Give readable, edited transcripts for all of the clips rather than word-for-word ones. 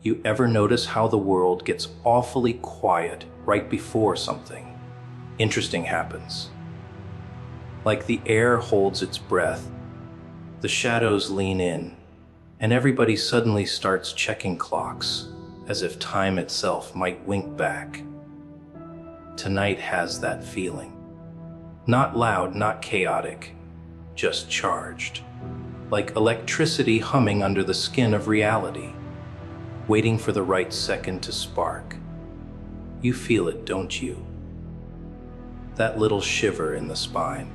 You ever notice how the world gets awfully quiet right before something interesting happens? Like the air holds its breath, the shadows lean in, and everybody suddenly starts checking clocks, as if time itself might wink back. Tonight has that feeling. Not loud, not chaotic, just charged. Like electricity humming under the skin of reality, waiting for the right second to spark. You feel it, don't you? That little shiver in the spine,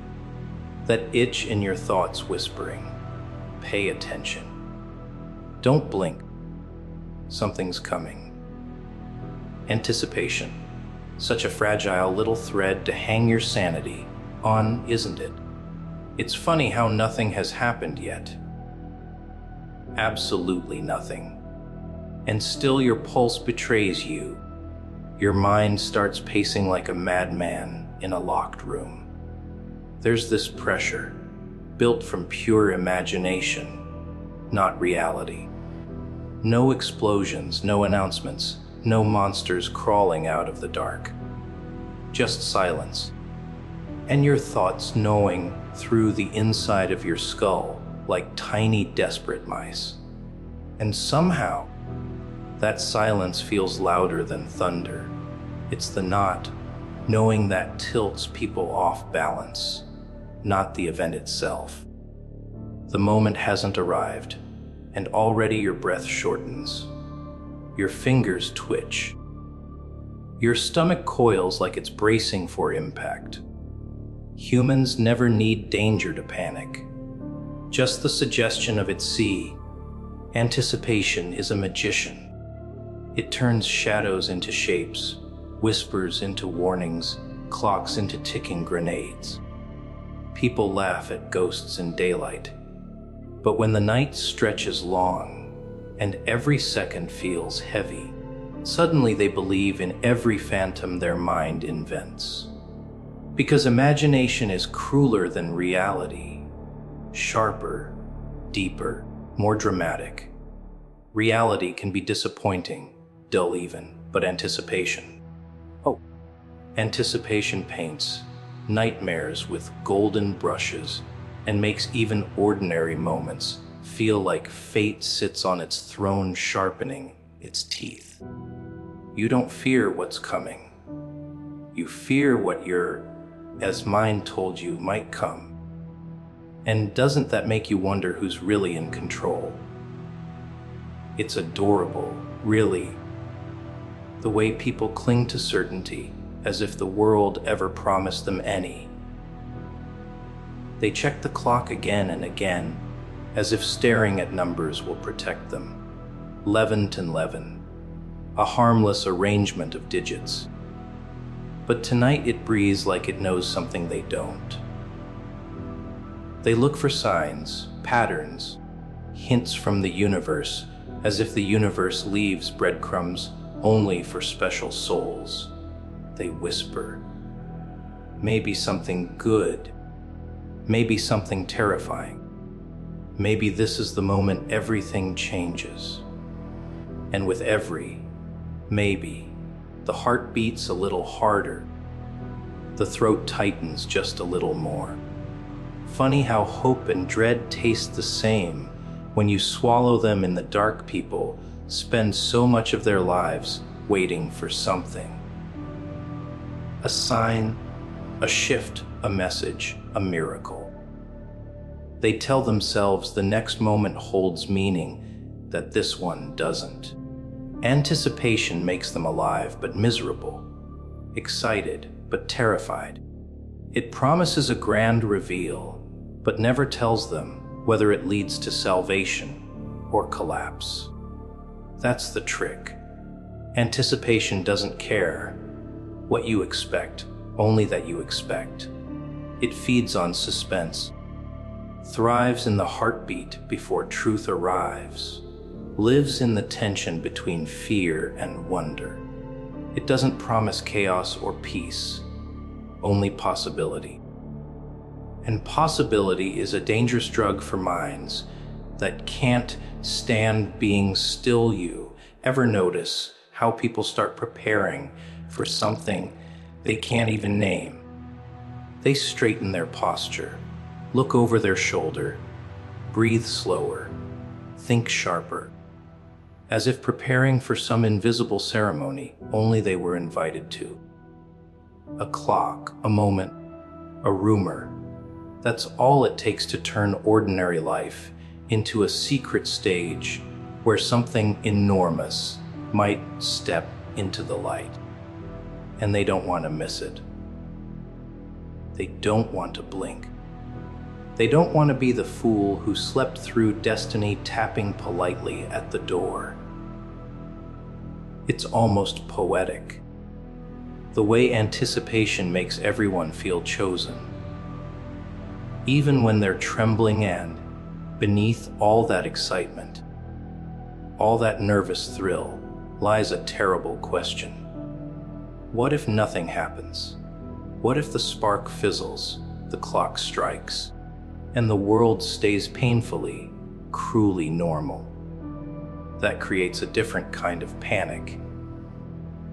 that itch in your thoughts whispering, pay attention. Don't blink. Something's coming. Anticipation. Such a fragile little thread to hang your sanity on, isn't it? It's funny how nothing has happened yet. Absolutely nothing. And still your pulse betrays you. Your mind starts pacing like a madman in a locked room. There's this pressure, built from pure imagination, not reality. No explosions, no announcements, no monsters crawling out of the dark. Just silence. And your thoughts gnawing through the inside of your skull like tiny, desperate mice. And somehow, that silence feels louder than thunder. It's the not knowing that tilts people off balance, not the event itself. The moment hasn't arrived, and already your breath shortens. Your fingers twitch. Your stomach coils like it's bracing for impact. Humans never need danger to panic. Just the suggestion of it. See, anticipation is a magician. It turns shadows into shapes, whispers into warnings, clocks into ticking grenades. People laugh at ghosts in daylight. But when the night stretches long and every second feels heavy, suddenly they believe in every phantom their mind invents. Because imagination is crueler than reality, sharper, deeper, more dramatic. Reality can be disappointing, dull even, but anticipation. Anticipation paints nightmares with golden brushes and makes even ordinary moments feel like fate sits on its throne sharpening its teeth. You don't fear what's coming. You fear what as mind told you, might come. And doesn't that make you wonder who's really in control? It's adorable, really. The way people cling to certainty, as if the world ever promised them any. They check the clock again and again, as if staring at numbers will protect them. 11, a harmless arrangement of digits. But tonight it breathes like it knows something they don't. They look for signs, patterns, hints from the universe, as if the universe leaves breadcrumbs only for special souls. They whisper. Maybe something good. Maybe something terrifying. Maybe this is the moment everything changes. And with every maybe, the heart beats a little harder. The throat tightens just a little more. Funny how hope and dread taste the same when you swallow them in the dark. People spend so much of their lives waiting for something. A sign, a shift, a message, a miracle. They tell themselves the next moment holds meaning that this one doesn't. Anticipation makes them alive but miserable, excited but terrified. It promises a grand reveal, but never tells them whether it leads to salvation or collapse. That's the trick. Anticipation doesn't care what you expect, only that you expect. It feeds on suspense, thrives in the heartbeat before truth arrives, lives in the tension between fear and wonder. It doesn't promise chaos or peace, only possibility. And possibility is a dangerous drug for minds that can't stand being still. You Ever notice how people start preparing for something they can't even name? They straighten their posture, look over their shoulder, breathe slower, think sharper, as if preparing for some invisible ceremony only they were invited to. A clock, a moment, a rumor. That's all it takes to turn ordinary life into a secret stage where something enormous might step into the light. And they don't want to miss it. They don't want to blink. They don't want to be the fool who slept through destiny tapping politely at the door. It's almost poetic, the way anticipation makes everyone feel chosen. Even when they're trembling and, beneath all that excitement, all that nervous thrill, lies a terrible question. What if nothing happens? What if the spark fizzles, the clock strikes, and the world stays painfully, cruelly normal? That creates a different kind of panic.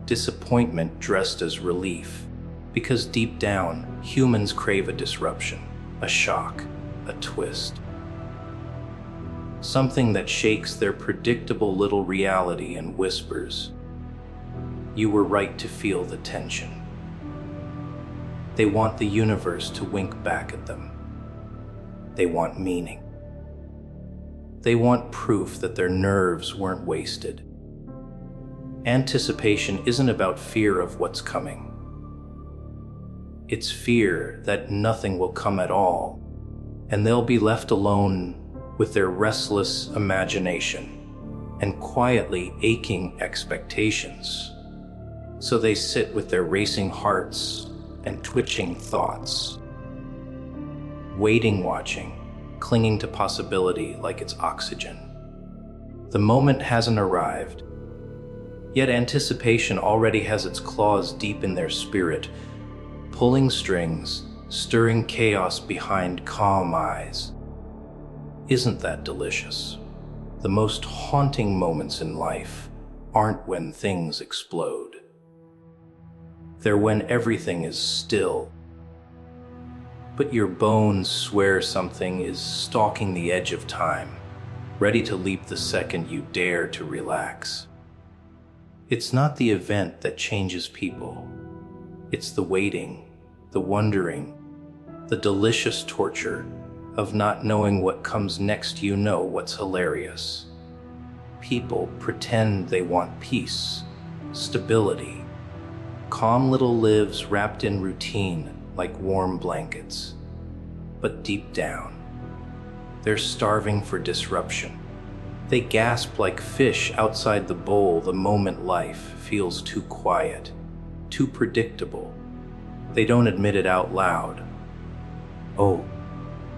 Disappointment dressed as relief, because deep down, humans crave a disruption, a shock, a twist. Something that shakes their predictable little reality and whispers, "You were right to feel the tension." They want the universe to wink back at them. They want meaning. They want proof that their nerves weren't wasted. Anticipation isn't about fear of what's coming. It's fear that nothing will come at all, and they'll be left alone with their restless imagination and quietly aching expectations. So they sit with their racing hearts and twitching thoughts, waiting, watching, clinging to possibility like it's oxygen. The moment hasn't arrived, yet anticipation already has its claws deep in their spirit, pulling strings, stirring chaos behind calm eyes. Isn't that delicious? The most haunting moments in life aren't when things explode. They're when everything is still, but your bones swear something is stalking the edge of time, ready to leap the second you dare to relax. It's not the event that changes people. It's the waiting, the wondering, the delicious torture of not knowing what comes next. You know what's hilarious? People pretend they want peace, stability, calm little lives wrapped in routine like warm blankets. But deep down, they're starving for disruption. They gasp like fish outside the bowl the moment life feels too quiet, too predictable. They don't admit it out loud. Oh,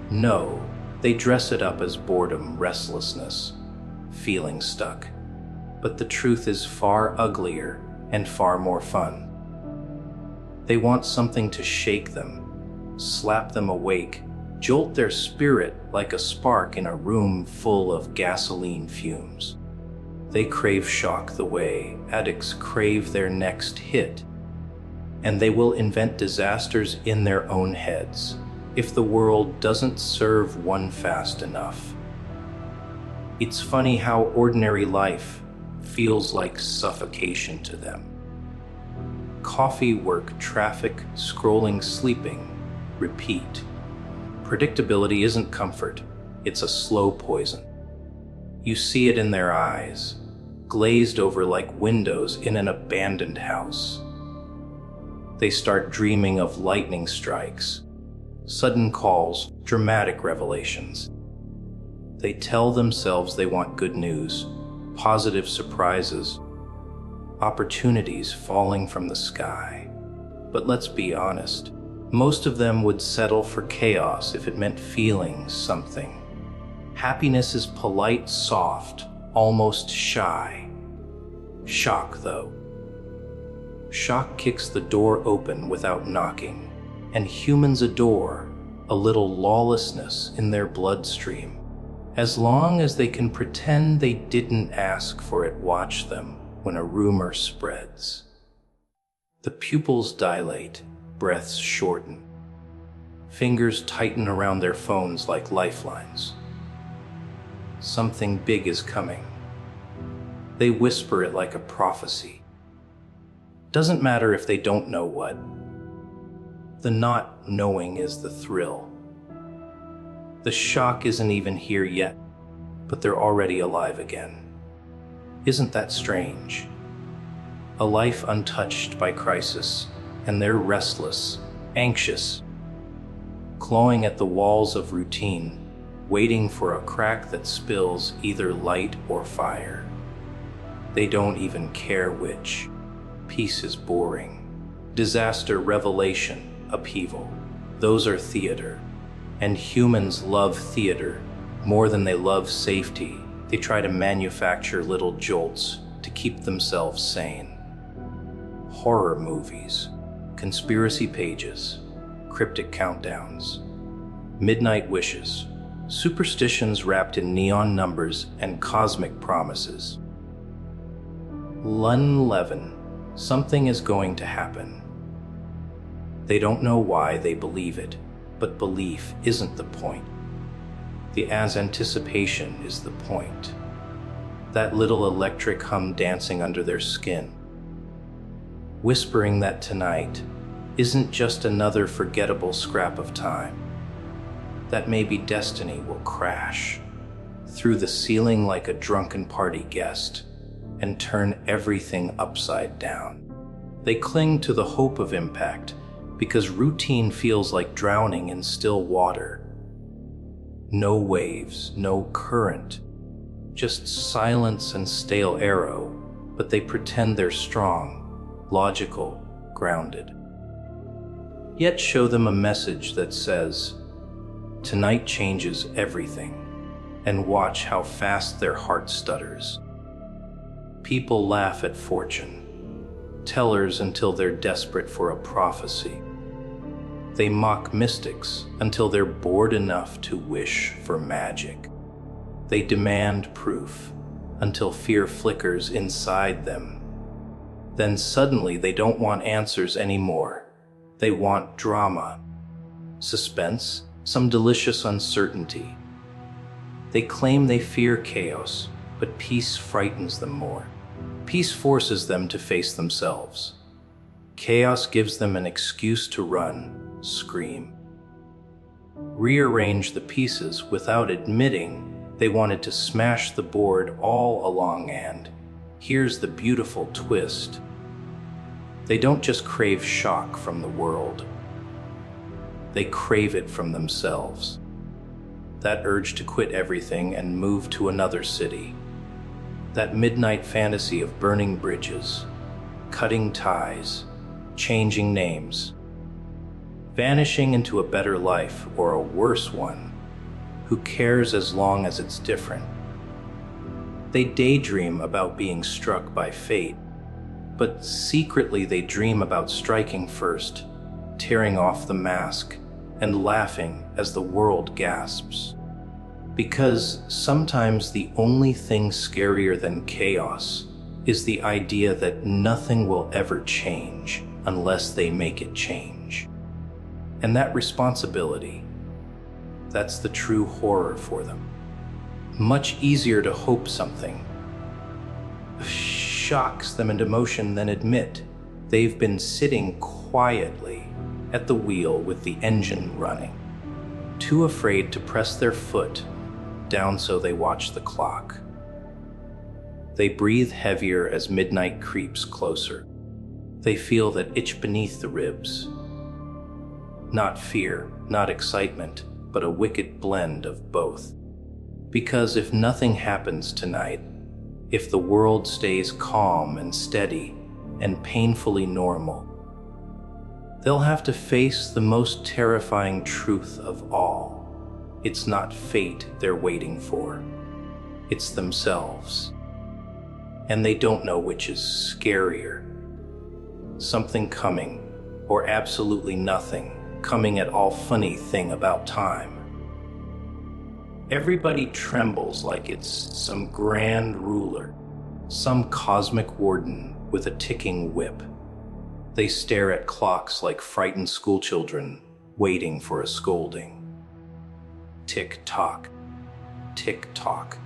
no, they dress it up as boredom, restlessness, feeling stuck. But the truth is far uglier and far more fun. They want something to shake them, slap them awake, jolt their spirit like a spark in a room full of gasoline fumes. They crave shock the way addicts crave their next hit, and they will invent disasters in their own heads if the world doesn't serve one fast enough. It's funny how ordinary life feels like suffocation to them. Coffee, work, traffic, scrolling, sleeping, repeat. Predictability isn't comfort, it's a slow poison. You see it in their eyes, glazed over like windows in an abandoned house. They start dreaming of lightning strikes, sudden calls, dramatic revelations. They tell themselves they want good news, positive surprises, opportunities falling from the sky. But let's be honest, most of them would settle for chaos if it meant feeling something. Happiness is polite, soft, almost shy. Shock, though. Shock kicks the door open without knocking, and humans adore a little lawlessness in their bloodstream, As long as they can pretend they didn't ask for it, watch them when a rumor spreads. The pupils dilate, breaths shorten. Fingers tighten around their phones like lifelines. Something big is coming. They whisper it like a prophecy. Doesn't matter if they don't know what. The not knowing is the thrill. The shock isn't even here yet, but they're already alive again. Isn't that strange? A life untouched by crisis, and they're restless, anxious, clawing at the walls of routine, waiting for a crack that spills either light or fire. They don't even care which. Peace is boring. Disaster, revelation, upheaval. Those are theater. And humans love theater more than they love safety. They try to manufacture little jolts to keep themselves sane. Horror movies, conspiracy pages, cryptic countdowns, midnight wishes, superstitions wrapped in neon numbers and cosmic promises. 11. Something is going to happen. They don't know why they believe it, but belief isn't the point. The anticipation is the point. That little electric hum dancing under their skin, whispering that tonight isn't just another forgettable scrap of time, that maybe destiny will crash through the ceiling like a drunken party guest and turn everything upside down. They cling to the hope of impact because routine feels like drowning in still water. No waves, no current, just silence and stale arrow, but they pretend they're strong, logical, grounded. Yet show them a message that says, tonight changes everything, and watch how fast their heart stutters. People laugh at fortune, tellers until they're desperate for a prophecy. They mock mystics until they're bored enough to wish for magic. They demand proof until fear flickers inside them. Then suddenly they don't want answers anymore. They want drama, suspense, some delicious uncertainty. They claim they fear chaos, but peace frightens them more. Peace forces them to face themselves. Chaos gives them an excuse to run, scream, rearrange the pieces without admitting they wanted to smash the board all along. And here's the beautiful twist. They don't just crave shock from the world. They crave it from themselves. That urge to quit everything and move to another city. That midnight fantasy of burning bridges, cutting ties, changing names, vanishing into a better life or a worse one. Who cares as long as it's different? They daydream about being struck by fate, but secretly they dream about striking first, tearing off the mask, and laughing as the world gasps. Because sometimes the only thing scarier than chaos is the idea that nothing will ever change unless they make it change. And that responsibility, that's the true horror for them. Much easier to hope something shocks them into motion than admit they've been sitting quietly at the wheel with the engine running, too afraid to press their foot down, so they watch the clock. They breathe heavier as midnight creeps closer. They feel that itch beneath the ribs. Not fear, not excitement, but a wicked blend of both. Because if nothing happens tonight, if the world stays calm and steady and painfully normal, they'll have to face the most terrifying truth of all. It's not fate they're waiting for. It's themselves. And they don't know which is scarier. Something coming, or absolutely nothing coming at all. Funny thing about time. Everybody trembles like it's some grand ruler, some cosmic warden with a ticking whip. They stare at clocks like frightened schoolchildren waiting for a scolding. Tick-tock, tick-tock.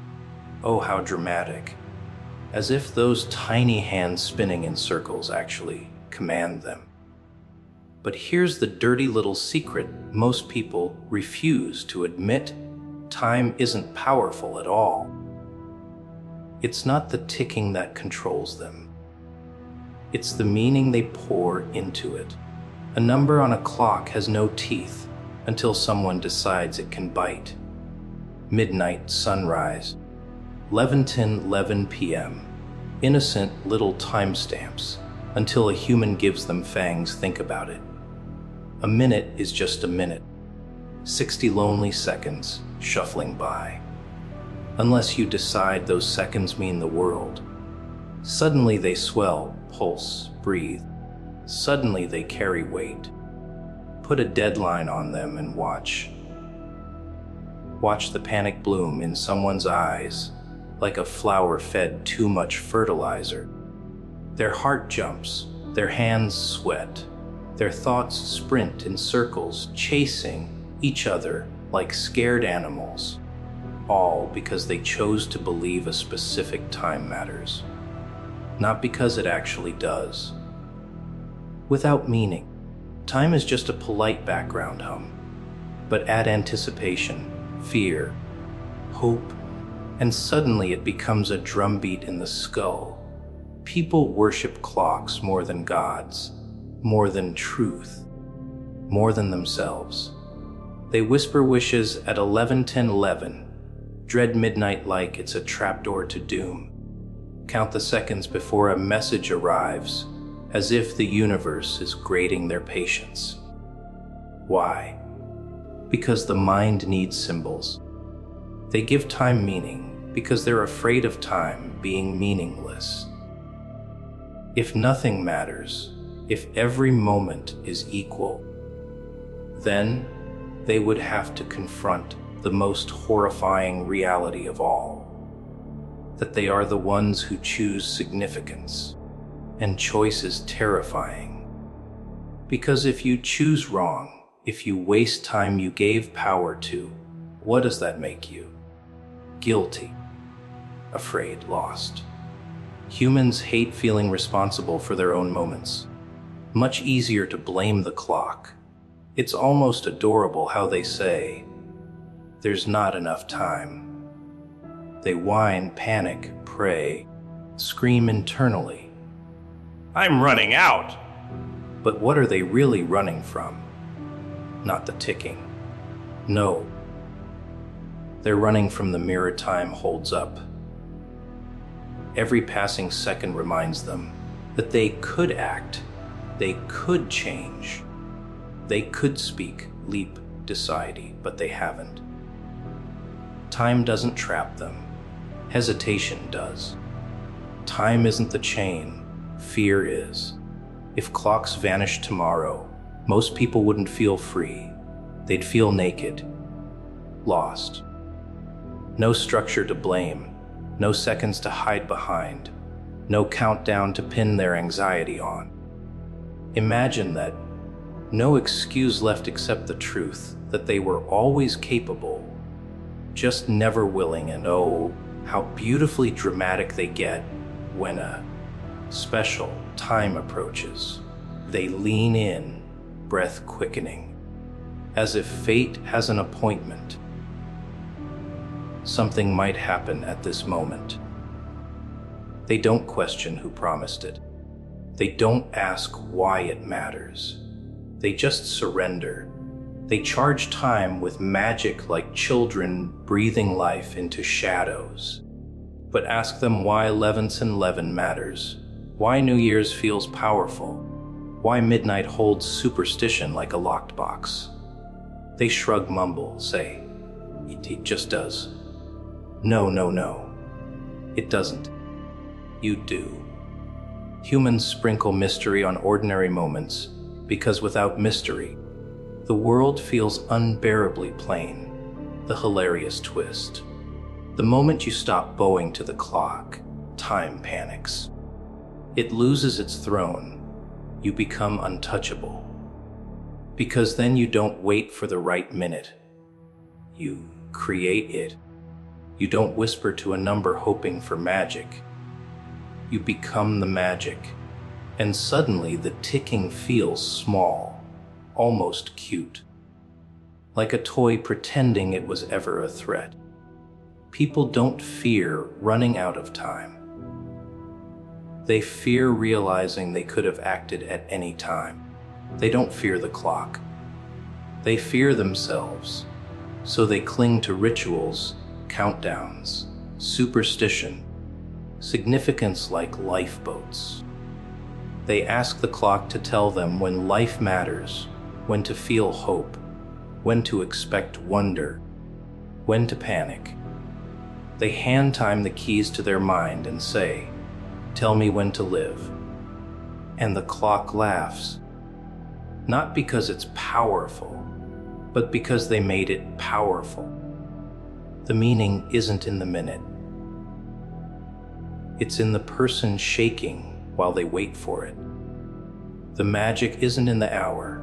Oh, how dramatic. As if those tiny hands spinning in circles actually command them. But here's the dirty little secret most people refuse to admit. Time isn't powerful at all. It's not the ticking that controls them. It's the meaning they pour into it. A number on a clock has no teeth until someone decides it can bite. Midnight sunrise, 11:11 p.m. Innocent little timestamps until a human gives them fangs. Think about it. A minute is just a minute. 60 lonely seconds shuffling by. Unless you decide those seconds mean the world. Suddenly they swell, pulse, breathe. Suddenly they carry weight. Put a deadline on them and watch. Watch the panic bloom in someone's eyes, like a flower fed too much fertilizer. Their heart jumps, their hands sweat, their thoughts sprint in circles, chasing each other like scared animals, all because they chose to believe a specific time matters, not because it actually does. Without meaning, time is just a polite background hum, but add anticipation, fear, hope, and suddenly it becomes a drumbeat in the skull. People worship clocks more than gods, more than truth, more than themselves. They whisper wishes at 11:10:11, dread midnight like it's a trapdoor to doom. Count the seconds before a message arrives, as if the universe is grading their patience. Why? Because the mind needs symbols. They give time meaning because they're afraid of time being meaningless. If nothing matters, if every moment is equal, then they would have to confront the most horrifying reality of all, that they are the ones who choose significance, and choice is terrifying. Because if you choose wrong, if you waste time you gave power to, what does that make you? Guilty, afraid, lost. Humans hate feeling responsible for their own moments. Much easier to blame the clock. It's almost adorable how they say, "There's not enough time." They whine, panic, pray, scream internally, "I'm running out!" But what are they really running from? Not the ticking. No. They're running from the mirror time holds up. Every passing second reminds them that they could act, they could change, they could speak, leap, decide, but they haven't. Time doesn't trap them. Hesitation does. Time isn't the chain, fear is. If clocks vanished tomorrow, most people wouldn't feel free. They'd feel naked, lost. No structure to blame, no seconds to hide behind, no countdown to pin their anxiety on. Imagine that. No excuse left except the truth that they were always capable, just never willing, and oh, how beautifully dramatic they get when a special time approaches. They lean in, breath quickening, as if fate has an appointment. Something might happen at this moment. They don't question who promised it. They don't ask why it matters. They just surrender. They charge time with magic like children breathing life into shadows. But ask them why 11:11 matters, why New Year's feels powerful, why midnight holds superstition like a locked box. They shrug, mumble, say, "It just does." No. It doesn't. You do. Humans sprinkle mystery on ordinary moments because without mystery, the world feels unbearably plain. the hilarious twist. The moment you stop bowing to the clock, time panics. It loses its throne. You become untouchable. Because then you don't wait for the right minute. You create it. You don't whisper to a number hoping for magic. You become the magic. And suddenly the ticking feels small, almost cute. Like a toy pretending it was ever a threat. People don't fear running out of time. They fear realizing they could have acted at any time. They don't fear the clock. They fear themselves. So they cling to rituals, countdowns, superstition, significance like lifeboats. They ask the clock to tell them when life matters, when to feel hope, when to expect wonder, when to panic. They hand time the keys to their mind and say, "Tell me when to live." And the clock laughs. Not because it's powerful, but because they made it powerful. The meaning isn't in the minute. It's in the person shaking while they wait for it. The magic isn't in the hour.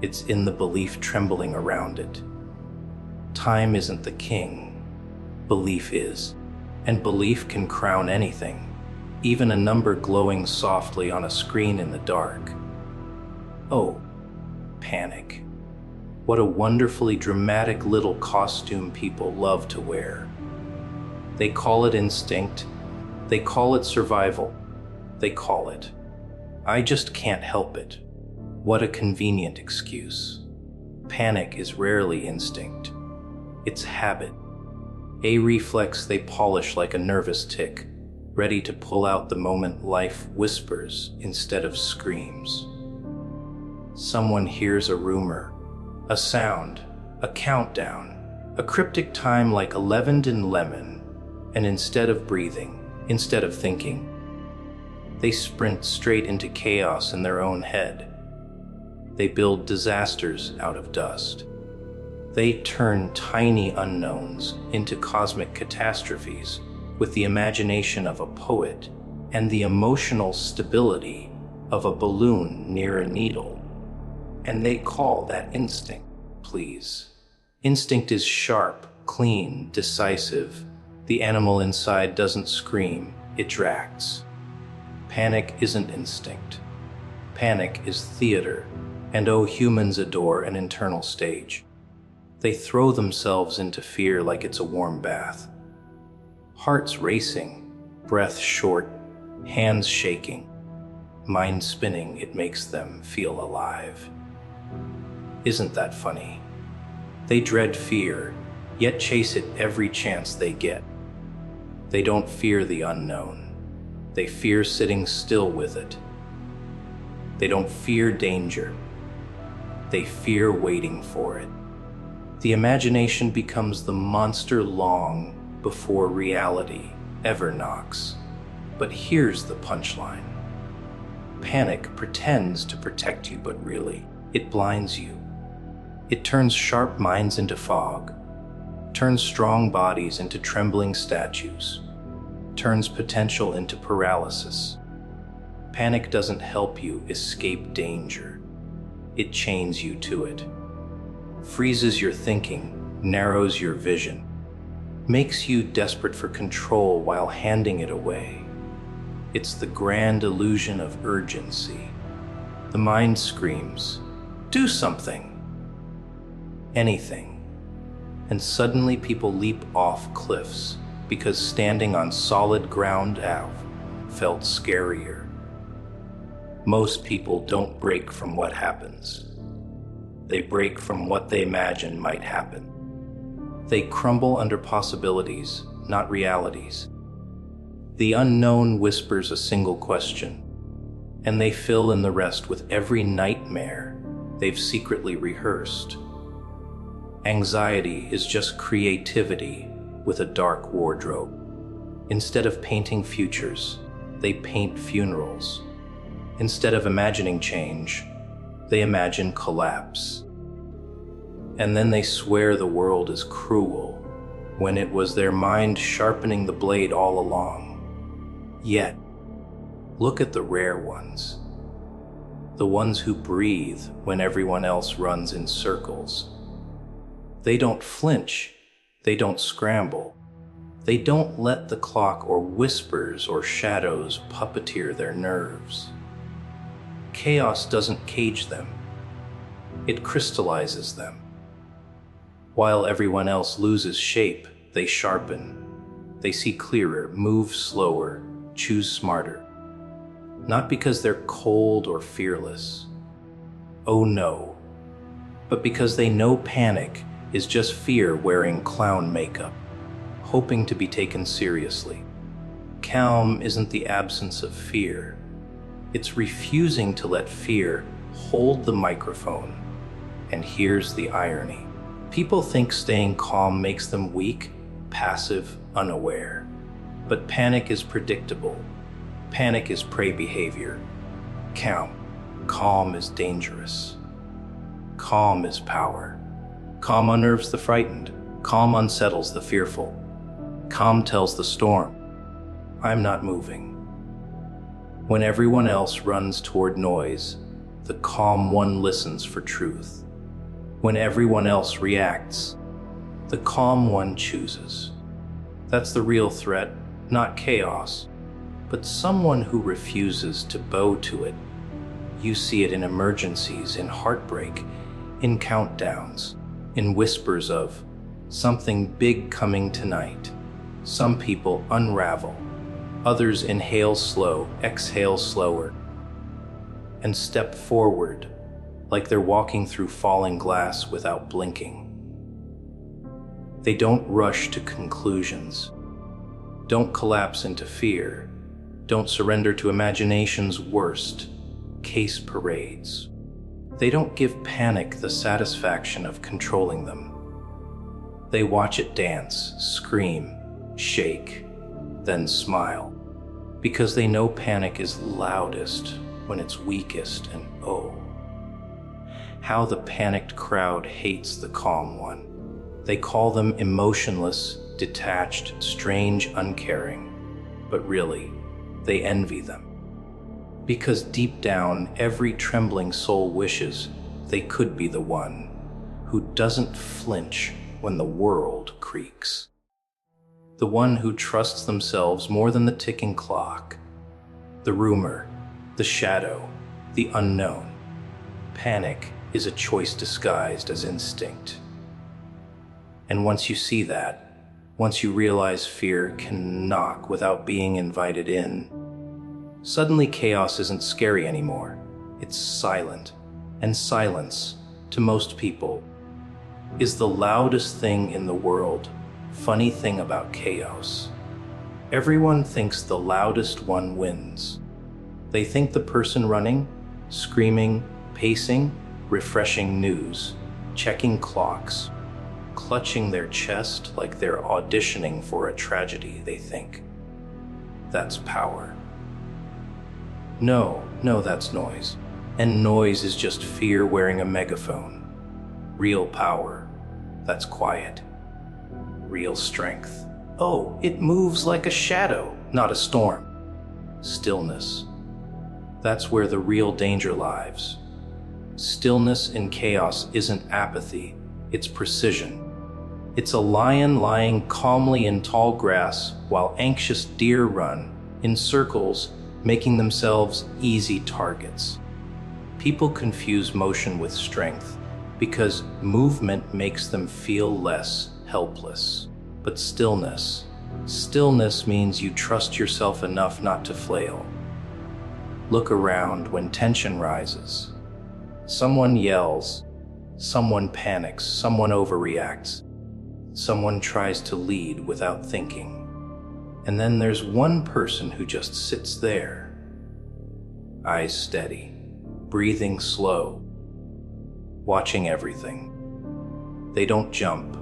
It's in the belief trembling around it. Time isn't the king. Belief is. And belief can crown anything, even a number glowing softly on a screen in the dark. Oh, panic. What a wonderfully dramatic little costume people love to wear. They call it instinct. They call it survival. They call it, "I just can't help it." What a convenient excuse. Panic is rarely instinct. It's habit. A reflex they polish like a nervous tick, ready to pull out the moment life whispers instead of screams. Someone hears a rumor, a sound, a countdown, a cryptic time like 11 and lemon, and instead of breathing, instead of thinking, they sprint straight into chaos in their own head. They build disasters out of dust. They turn tiny unknowns into cosmic catastrophes with the imagination of a poet and the emotional stability of a balloon near a needle. And they call that instinct, please. Instinct is sharp, clean, decisive. The animal inside doesn't scream, it tracts. Panic isn't instinct. Panic is theater, and humans adore an internal stage. They throw themselves into fear like it's a warm bath. Hearts racing, breath short, hands shaking, mind spinning. It makes them feel alive. Isn't that funny? They dread fear, yet chase it every chance they get. They don't fear the unknown. They fear sitting still with it. They don't fear danger. They fear waiting for it. The imagination becomes the monster long before reality ever knocks. But here's the punchline. Panic pretends to protect you, but really, it blinds you. It turns sharp minds into fog, turns strong bodies into trembling statues, turns potential into paralysis. Panic doesn't help you escape danger. It chains you to it, freezes your thinking, narrows your vision, makes you desperate for control while handing it away. It's the grand illusion of urgency. The mind screams, "Do something." Anything. And suddenly people leap off cliffs because standing on solid ground felt scarier. Most people don't break from what happens. They break from what they imagine might happen. They crumble under possibilities, not realities. The unknown whispers a single question, and they fill in the rest with every nightmare they've secretly rehearsed. Anxiety is just creativity with a dark wardrobe. Instead of painting futures, they paint funerals. Instead of imagining change, they imagine collapse. And then they swear the world is cruel, when it was their mind sharpening the blade all along. Yet, look at the rare ones. The ones who breathe when everyone else runs in circles. They don't flinch, they don't scramble. They don't let the clock or whispers or shadows puppeteer their nerves. Chaos doesn't cage them. It crystallizes them. While everyone else loses shape, they sharpen. They see clearer, move slower, choose smarter. Not because they're cold or fearless. Oh no. But because they know panic is just fear wearing clown makeup, hoping to be taken seriously. Calm isn't the absence of fear. It's refusing to let fear hold the microphone. And here's the irony. People think staying calm makes them weak, passive, unaware. But panic is predictable. Panic is prey behavior. Calm is dangerous. Calm is power. Calm unnerves the frightened. Calm unsettles the fearful. Calm tells the storm, I'm not moving. When everyone else runs toward noise, the calm one listens for truth. When everyone else reacts, the calm one chooses. That's the real threat, not chaos, but someone who refuses to bow to it. You see it in emergencies, in heartbreak, in countdowns, in whispers of something big coming tonight. Some people unravel, others inhale slow, exhale slower, and step forward like they're walking through falling glass without blinking. They don't rush to conclusions, don't collapse into fear, don't surrender to imagination's worst case parades. They don't give panic the satisfaction of controlling them. They watch it dance, scream, shake, then smile, because they know panic is loudest when it's weakest, and oh, how the panicked crowd hates the calm one. They call them emotionless, detached, strange, uncaring, but really, they envy them. Because deep down, every trembling soul wishes they could be the one who doesn't flinch when the world creaks. The one who trusts themselves more than the ticking clock, the rumor, the shadow, the unknown. Panic is a choice disguised as instinct. And once you see that, once you realize fear can knock without being invited in, suddenly chaos isn't scary anymore. It's silent. And silence, to most people, is the loudest thing in the world. Funny thing about chaos. Everyone thinks the loudest one wins. They think the person running, screaming, pacing, refreshing news, checking clocks, clutching their chest like they're auditioning for a tragedy, they think. That's power. No, that's noise. And noise is just fear wearing a megaphone. Real power, that's quiet. Real strength. Oh, it moves like a shadow, not a storm. Stillness. That's where the real danger lies. Stillness in chaos isn't apathy, it's precision. It's a lion lying calmly in tall grass while anxious deer run in circles, making themselves easy targets. People confuse motion with strength because movement makes them feel less helpless. But stillness means you trust yourself enough not to flail. Look around when tension rises. Someone yells, someone panics, someone overreacts, someone tries to lead without thinking. And then there's one person who just sits there, eyes steady, breathing slow, watching everything. They don't jump,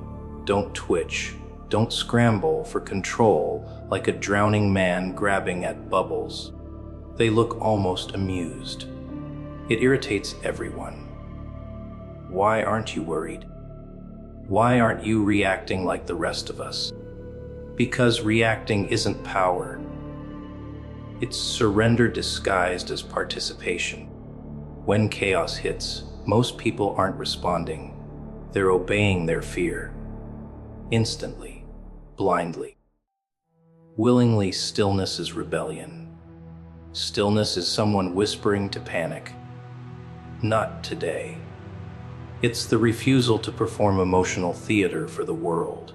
don't twitch, don't scramble for control like a drowning man grabbing at bubbles. They look almost amused. It irritates everyone. Why aren't you worried? Why aren't you reacting like the rest of us? Because reacting isn't power. It's surrender disguised as participation. When chaos hits, most people aren't responding. They're obeying their fear. Instantly, blindly. Willingly, stillness is rebellion. Stillness is someone whispering to panic. Not today. It's the refusal to perform emotional theater for the world.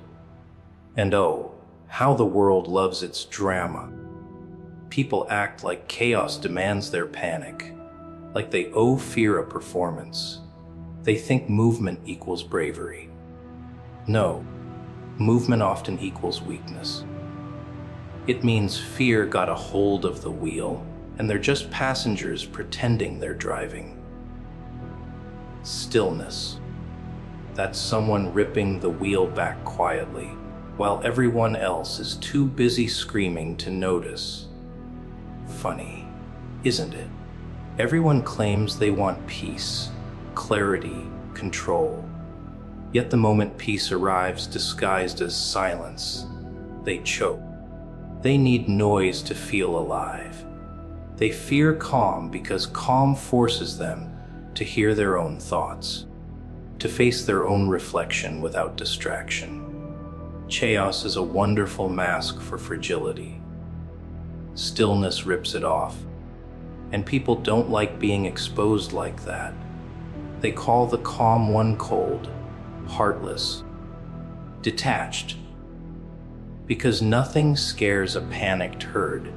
And oh, how the world loves its drama. People act like chaos demands their panic, like they owe fear a performance. They think movement equals bravery. No, movement often equals weakness. It means fear got a hold of the wheel, and they're just passengers pretending they're driving. Stillness. That's someone ripping the wheel back quietly, while everyone else is too busy screaming to notice. Funny, isn't it? Everyone claims they want peace, clarity, control. Yet the moment peace arrives disguised as silence, they choke. They need noise to feel alive. They fear calm because calm forces them to hear their own thoughts, to face their own reflection without distraction. Chaos is a wonderful mask for fragility. Stillness rips it off, and people don't like being exposed like that. They call the calm one cold, heartless, detached, because nothing scares a panicked herd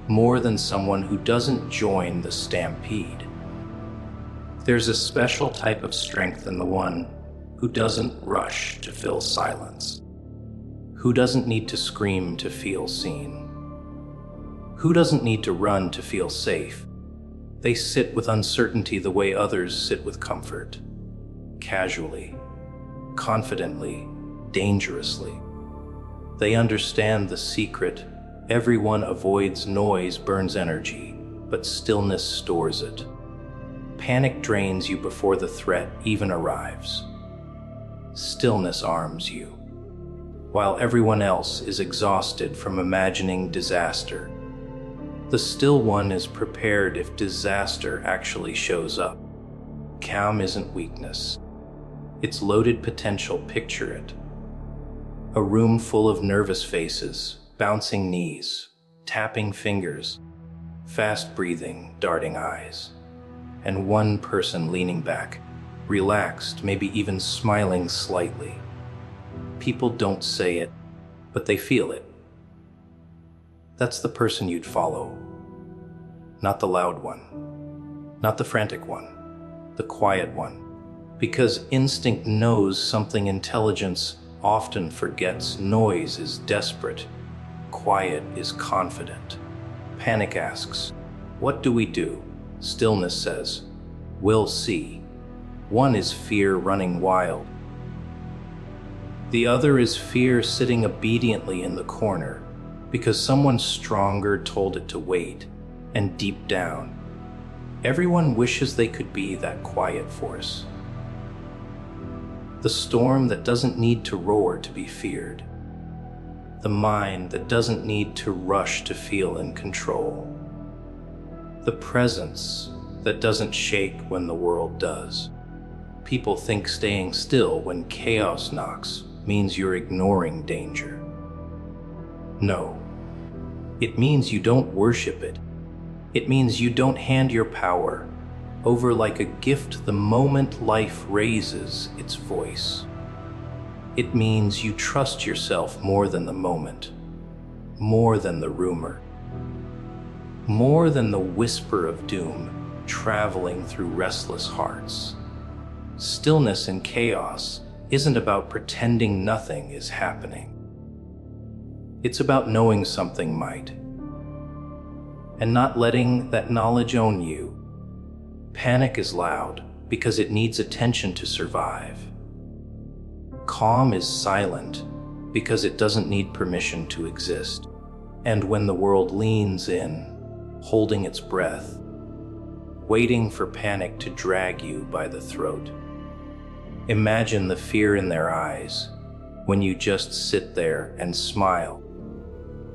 more than someone who doesn't join the stampede. There's a special type of strength in the one who doesn't rush to fill silence, who doesn't need to scream to feel seen, who doesn't need to run to feel safe. They sit with uncertainty the way others sit with comfort, casually, confidently, dangerously. They understand the secret. Everyone avoids noise, burns energy, but stillness stores it. Panic drains you before the threat even arrives. Stillness arms you, while everyone else is exhausted from imagining disaster. The still one is prepared if disaster actually shows up. Calm isn't weakness. It's loaded potential. Picture it. A room full of nervous faces, bouncing knees, tapping fingers, fast breathing, darting eyes, and one person leaning back, relaxed, maybe even smiling slightly. People don't say it, but they feel it. That's the person you'd follow. Not the loud one, not the frantic one, the quiet one. Because instinct knows something intelligence often forgets. Noise is desperate. Quiet is confident. Panic asks, what do we do? Stillness says, we'll see. One is fear running wild. The other is fear sitting obediently in the corner because someone stronger told it to wait. And deep down, everyone wishes they could be that quiet force. The storm that doesn't need to roar to be feared. The mind that doesn't need to rush to feel in control. The presence that doesn't shake when the world does. People think staying still when chaos knocks means you're ignoring danger. No, it means you don't worship it. It means you don't hand your power over like a gift the moment life raises its voice. It means you trust yourself more than the moment, more than the rumor, more than the whisper of doom traveling through restless hearts. Stillness in chaos isn't about pretending nothing is happening. It's about knowing something might, and not letting that knowledge own you. Panic is loud because it needs attention to survive. Calm is silent because it doesn't need permission to exist. And when the world leans in, holding its breath, waiting for panic to drag you by the throat, Imagine the fear in their eyes when you just sit there and smile.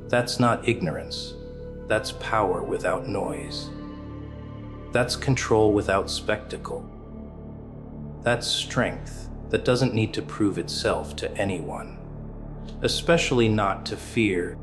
That's not ignorance. That's power without noise. That's control without spectacle. That's strength that doesn't need to prove itself to anyone, especially not to fear